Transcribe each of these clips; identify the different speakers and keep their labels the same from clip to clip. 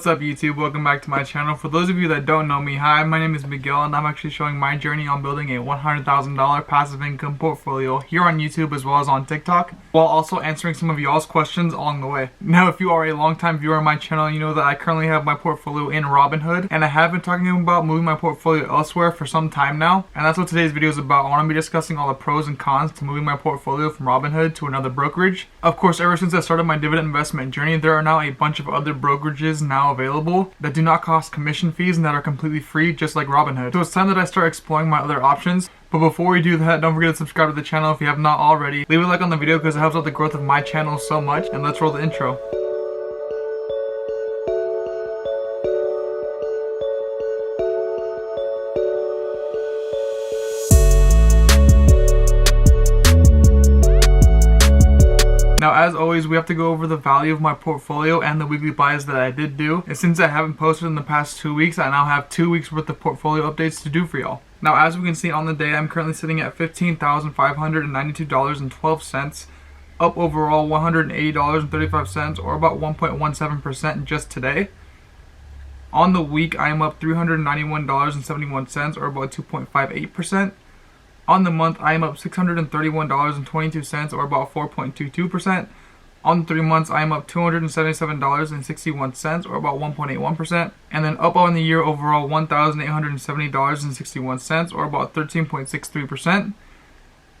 Speaker 1: What's up YouTube? Welcome back to my channel. For those of you that don't know me, hi, my name is Miguel and I'm actually showing my journey on building a $100,000 passive income portfolio here on YouTube as well as on TikTok, while also answering some of y'all's questions along the way. Now, if you are a long-time viewer of my channel, you know that I currently have my portfolio in Robinhood, and I have been talking about moving my portfolio elsewhere for some time now, and that's what today's video is about. I want to be discussing all the pros and cons to moving my portfolio from Robinhood to another brokerage. Of course, ever since I started my dividend investment journey, there are now a bunch of other brokerages now available that do not cost commission fees and that are completely free, just like Robinhood. So it's time that I start exploring my other options. But before we do that, don't forget to subscribe to the channel if you have not already. Leave a like on the video because it helps out the growth of my channel so much. And let's roll the intro. Now, as always, we have to go over the value of my portfolio and the weekly buys that I did do. And since I haven't posted in the past 2 weeks, I now have 2 weeks worth of portfolio updates to do for y'all. Now, as we can see on the day, I'm currently sitting at $15,592.12, up overall $180.35, or about 1.17% just today. On the week, I am up $391.71, or about 2.58%. On the month, I am up $631.22, or about 4.22%. On 3 months, I am up $277.61, or about 1.81%. And then up on the year overall, $1,870.61, or about 13.63%.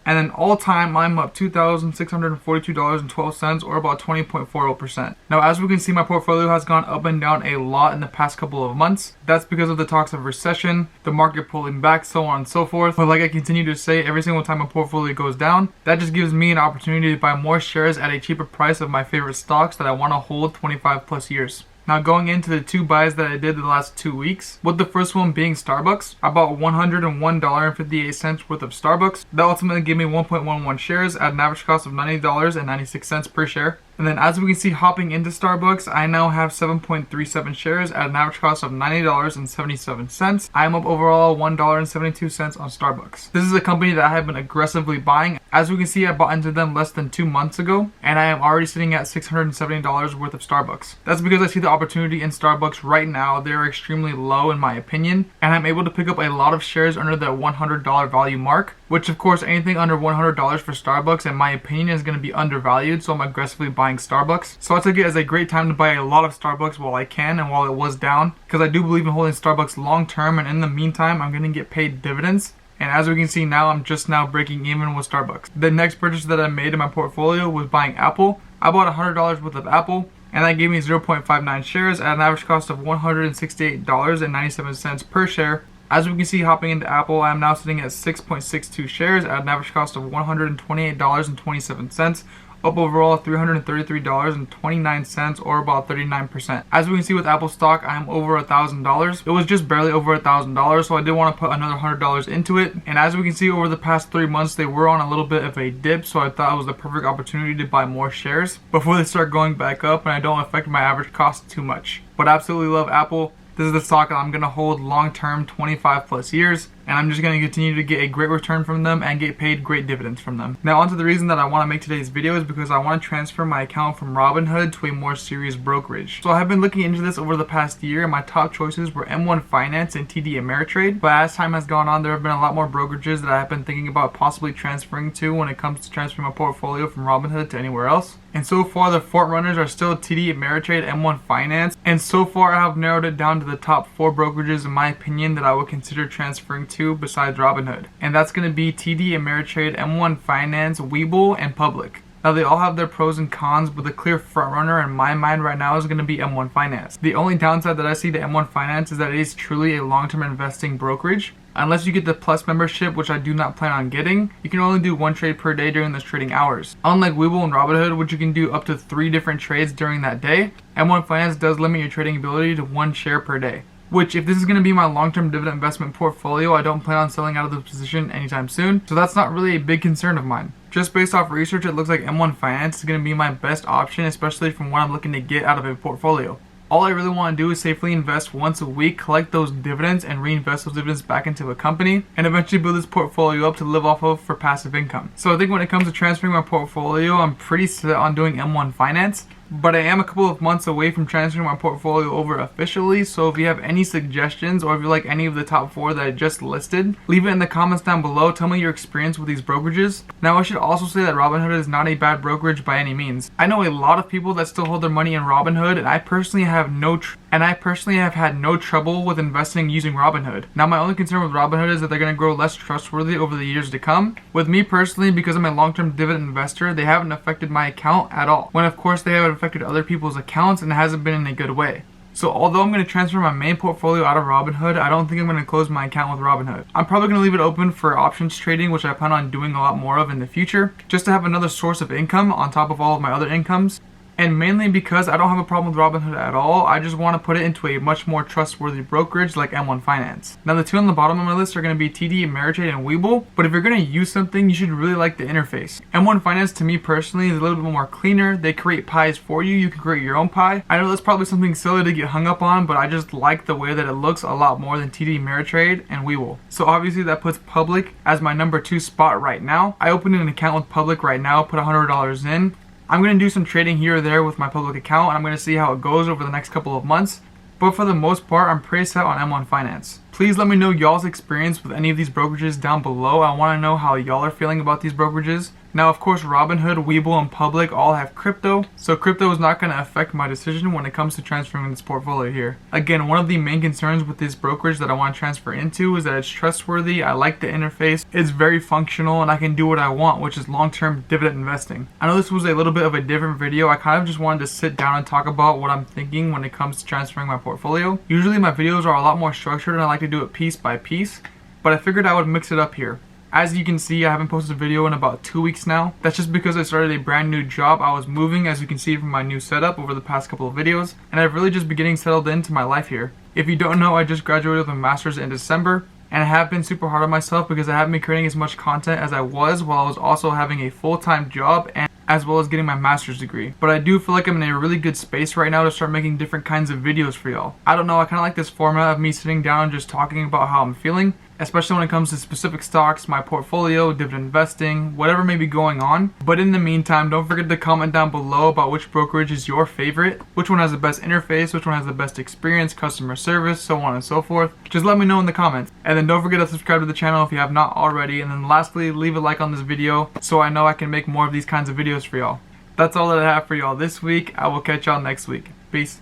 Speaker 1: And then all time, I'm up $2,642.12, or about 20.40%. Now, as we can see, my portfolio has gone up and down a lot in the past couple of months. That's because of the talks of recession, the market pulling back, so on and so forth. But like I continue to say, every single time my portfolio goes down, that just gives me an opportunity to buy more shares at a cheaper price of my favorite stocks that I want to hold 25 plus years. Now, going into the 2 buys that I did the last 2 weeks, with the first one being Starbucks, I bought $101.58 worth of Starbucks. That ultimately gave me 1.11 shares at an average cost of $90.96 per share. And then as we can see, hopping into Starbucks, I now have 7.37 shares at an average cost of $90.77. I am up overall $1.72 on Starbucks. This is a company that I have been aggressively buying. As we can see, I bought into them less than 2 months ago, and I am already sitting at $670 worth of Starbucks. That's because I see the opportunity in Starbucks right now. They're extremely low in my opinion, and I'm able to pick up a lot of shares under the $100 value mark, which of course anything under $100 for Starbucks in my opinion is going to be undervalued, so I'm aggressively buying Starbucks. So I took it as a great time to buy a lot of Starbucks while I can and while it was down, because I do believe in holding Starbucks long term, and in the meantime I'm going to get paid dividends. And as we can see now, I'm just now breaking even with Starbucks. The next purchase that I made in my portfolio was buying Apple. I bought $100 worth of Apple, and that gave me 0.59 shares at an average cost of $168.97 per share. As we can see, hopping into Apple, I am now sitting at 6.62 shares at an average cost of $128.27, up overall $333.29, or about 39%. As we can see with Apple stock, I am over $1,000. It was just barely over $1,000, so I did want to put another $100 into it. And as we can see, over the past 3 months, they were on a little bit of a dip, so I thought it was the perfect opportunity to buy more shares before they start going back up and I don't affect my average cost too much. But I absolutely love Apple. This is the stock that I'm going to hold long term, 25 plus years, and I'm just going to continue to get a great return from them and get paid great dividends from them. Now, onto the reason that I want to make today's video is because I want to transfer my account from Robinhood to a more serious brokerage. So I have been looking into this over the past year, and my top choices were M1 Finance and TD Ameritrade. But as time has gone on, there have been a lot more brokerages that I have been thinking about possibly transferring to when it comes to transferring my portfolio from Robinhood to anywhere else. And so far, the front runners are still TD Ameritrade, M1 Finance, and so far I have narrowed it down to the top 4 brokerages in my opinion that I would consider transferring to besides Robinhood. And that's going to be TD Ameritrade, M1 Finance, Webull, and Public. Now, they all have their pros and cons, but the clear front runner in my mind right now is going to be M1 Finance. The only downside that I see to M1 Finance is that it is truly a long-term investing brokerage. Unless you get the Plus membership, which I do not plan on getting, you can only do 1 trade per day during those trading hours. Unlike Webull and Robinhood, which you can do up to 3 different trades during that day, M1 Finance does limit your trading ability to 1 share per day. Which, if this is going to be my long-term dividend investment portfolio, I don't plan on selling out of the position anytime soon, so that's not really a big concern of mine. Just based off research, it looks like M1 Finance is going to be my best option, especially from what I'm looking to get out of a portfolio. All I really want to do is safely invest once a week, collect those dividends, and reinvest those dividends back into a company, and eventually build this portfolio up to live off of for passive income. So I think when it comes to transferring my portfolio, I'm pretty set on doing M1 Finance. but I am a couple of months away from transferring my portfolio over officially. So if you have any suggestions, or if you like any of the top 4 that I just listed, leave it in the comments down below. Tell me your experience with these brokerages. Now I should also say that Robinhood is not a bad brokerage by any means. I know a lot of people that still hold their money in Robinhood, and I personally have had no trouble with investing using Robinhood. Now my only concern with Robinhood is that they're going to grow less trustworthy over the years to come. With me personally, because I'm a long-term dividend investor, they haven't affected my account at all, when of course they haven't affected other people's accounts, and it hasn't been in a good way. So although I'm going to transfer my main portfolio out of Robinhood, I don't think I'm going to close my account with Robinhood. I'm probably going to leave it open for options trading, which I plan on doing a lot more of in the future, just to have another source of income on top of all of my other incomes. And mainly because I don't have a problem with Robinhood at all, I just want to put it into a much more trustworthy brokerage like M1 Finance. Now the 2 on the bottom of my list are going to be TD Ameritrade and Webull, but if you're going to use something, you should really like the interface. M1 Finance to me personally is a little bit more cleaner. They create pies for you. You can create your own pie. I know that's probably something silly to get hung up on, but I just like the way that it looks a lot more than TD Ameritrade and Webull. So obviously that puts Public as my number 2 spot right now. I opened an account with Public right now, put $100 in. I'm going to do some trading here or there with my Public account, and I'm going to see how it goes over the next couple of months. But for the most part, I'm pretty set on M1 Finance. Please let me know y'all's experience with any of these brokerages down below. I want to know how y'all are feeling about these brokerages. Now, of course, Robinhood, Webull, and Public all have crypto, so crypto is not going to affect my decision when it comes to transferring this portfolio here. Again, one of the main concerns with this brokerage that I want to transfer into is that it's trustworthy. I like the interface. It's very functional, and I can do what I want, which is long-term dividend investing. I know this was a little bit of a different video. I kind of just wanted to sit down and talk about what I'm thinking when it comes to transferring my portfolio. Usually my videos are a lot more structured, and I like to do it piece by piece, but I figured I would mix it up here. As you can see, I haven't posted a video in about 2 weeks now. That's just because I started a brand new job. I was moving, as you can see from my new setup over the past couple of videos, and I've really just been getting settled into my life here. If you don't know, I just graduated with a master's in December, and I have been super hard on myself because I haven't been creating as much content as I was while I was also having a full-time job and as well as getting my master's degree. But I do feel like I'm in a really good space right now to start making different kinds of videos for y'all. I don't know, I kind of like this format of me sitting down and just talking about how I'm feeling, especially when it comes to specific stocks, my portfolio, dividend investing, whatever may be going on. But in the meantime, don't forget to comment down below about which brokerage is your favorite, which one has the best interface, which one has the best experience, customer service, so on and so forth. Just let me know in the comments. And then don't forget to subscribe to the channel if you have not already. And then lastly, leave a like on this video so I know I can make more of these kinds of videos for y'all. That's all that I have for y'all this week. I will catch y'all next week. Peace.